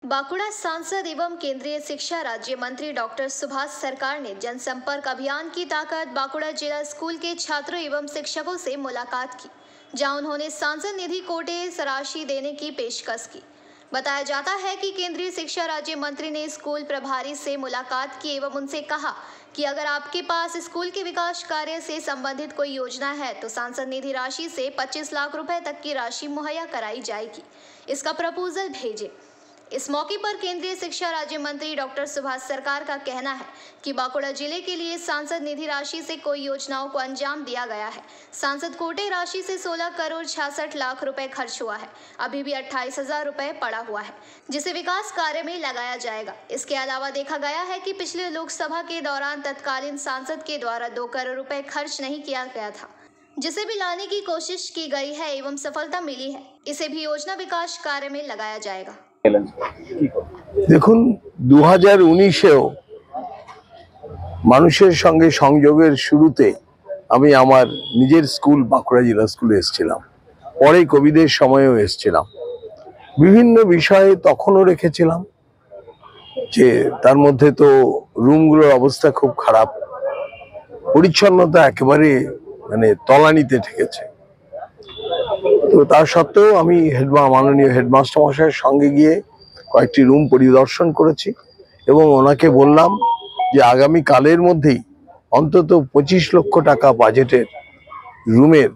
बांकुड़ा सांसद एवं केंद्रीय शिक्षा राज्य मंत्री डॉक्टर सुभाष सरकार ने जनसंपर्क अभियान की ताकत बांकुड़ा जिला स्कूल के छात्रों एवं शिक्षकों से मुलाकात की, जहां उन्होंने सांसद निधि कोटे राशि देने की पेशकश की। बताया जाता है कि केंद्रीय शिक्षा राज्य मंत्री ने स्कूल प्रभारी से मुलाकात की एवं उनसे कहा कि अगर आपके पास स्कूल के विकास कार्य से संबंधित कोई योजना है तो सांसद निधि राशि से 25 लाख रुपए तक की राशि मुहैया कराई जाएगी। इसका प्रपोजल भेजें। इस मौके पर केंद्रीय शिक्षा राज्य मंत्री डॉक्टर सुभाष सरकार का कहना है कि बांकुड़ा जिले के लिए सांसद निधि राशि से कोई योजनाओं को अंजाम दिया गया है। सांसद कोटे राशि से 16 करोड़ 66 लाख रुपए खर्च हुआ है। अभी भी 28,000 रुपए पड़ा हुआ है, जिसे विकास कार्य में लगाया जाएगा। इसके अलावा देखा गया है कि पिछले लोकसभा के दौरान तत्कालीन सांसद के द्वारा 2 करोड़ रुपए खर्च नहीं किया गया था, जिसे भी लाने की कोशिश की गई है एवं सफलता मिली है। इसे भी योजना विकास कार्य में लगाया जाएगा। দেখুন 2019-এও মানুষের সঙ্গে সংযোগের শুরুতে আমি আমার নিজের স্কুল বাঁকুড়া জেলা স্কুলে এসেছিলাম, পরে কোভিডের সময়েও এসেছিলাম। বিভিন্ন বিষয়ে তখনও রেখেছিলাম যে তার মধ্যে তো রুমগুলোর অবস্থা খুব খারাপ, পরিচ্ছন্নতা একেবারে তলানিতে ঠেকেছে। তো তার সত্ত্বেও আমি মাননীয় হেডমাস্টার মশাইয়ের সঙ্গে গিয়ে কয়েকটি রুম পরিদর্শন করেছি এবং ওনাকে বললাম যে আগামী কালের মধ্যেই অন্তত 25 লক্ষ টাকা বাজেটের রুমের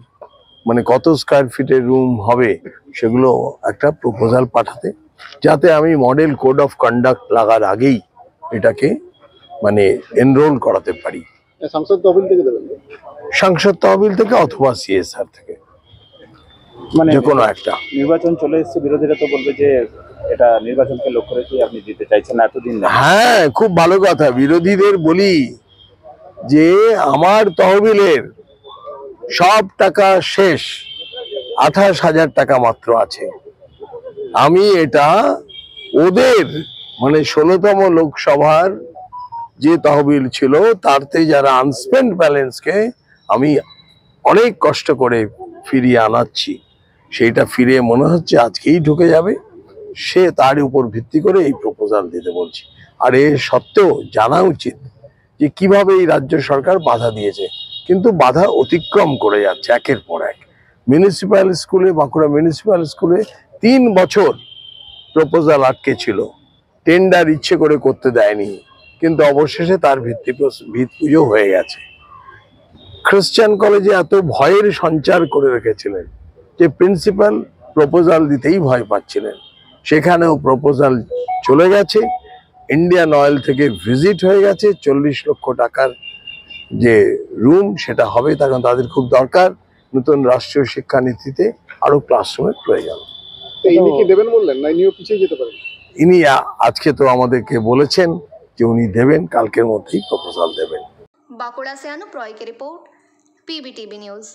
কত স্কয়ার ফিটের রুম হবে সেগুলো একটা প্রপোজাল পাঠাতে, যাতে আমি মডেল কোড অফ কন্ডাক্ট লাগার আগেই এটাকে এনরোল করাতে পারি। সংসদ তহবিল থেকে দেবেন? সংসদ তহবিল থেকে অথবা সিএসআর থেকে, যে কোনো একটা। নির্বাচন চলে এসেছে, বিরোধীরা তো বলবে যে এটা নির্বাচনকে লক্ষ্য রেখে আপনি দিতে চাইছেন এতদিন। হ্যাঁ, খুব ভালো কথা। বিরোধীদের বলি যে আমার তহবিলের সব টাকা শেষ, 28,000 টাকা মাত্র আছে। আমি এটা ওদের 16তম লোকসভার যে তহবিল ছিল তারতে যারা আনস্পেন্ড ব্যালেন্সকে আমি অনেক কষ্ট করে ফিরিয়ে আনাচ্ছি, সেইটা ফিরে মনে হচ্ছে আজকেই ঢুকে যাবে। সে তার উপর ভিত্তি করে এই প্রপোজাল দিতে বলছি। আর এর সত্ত্বেও জানা উচিত যে কিভাবে এই রাজ্য সরকার বাধা দিয়েছে, কিন্তু বাধা অতিক্রম করে যাচ্ছে একের পর এক। মিউনিসিপ্যাল স্কুলে, বাঁকুড়া মিউনিসিপ্যাল স্কুলে 3 বছর প্রপোজাল আটকে ছিল, টেন্ডার ইচ্ছে করে করতে দেয়নি, কিন্তু অবশেষে তার ভিত পুজো হয়ে গেছে। খ্রিস্টান কলেজে এত ভয়ের সঞ্চার করে রেখেছিলেন যে প্রিন্সিপাল প্রপোজাল দিতেই ভয় পাচ্ছিলেন, সেখানেও প্রপোজাল চলে গেছে। ইন্ডিয়ান অয়েল থেকে ভিজিট হয়ে গেছে, 40 লক্ষ টাকার যে রুম সেটা হবে, তখন তাদের খুব দরকার। নতুন রাষ্ট্রীয় শিক্ষানীতিতে আরো ক্লাসরুমের প্রয়োজন। ইনি কি দেবেন বললেন, না ইনিও পিছিয়ে যেতে পারেন? ইনি আজকে তো আমাদেরকে বলেছেন যে উনি দেবেন, কালকের মধ্যেই প্রপোজাল দেবেন। बांकुड़ा से अनुप रॉय की रिपोर्ट, PBTV न्यूज।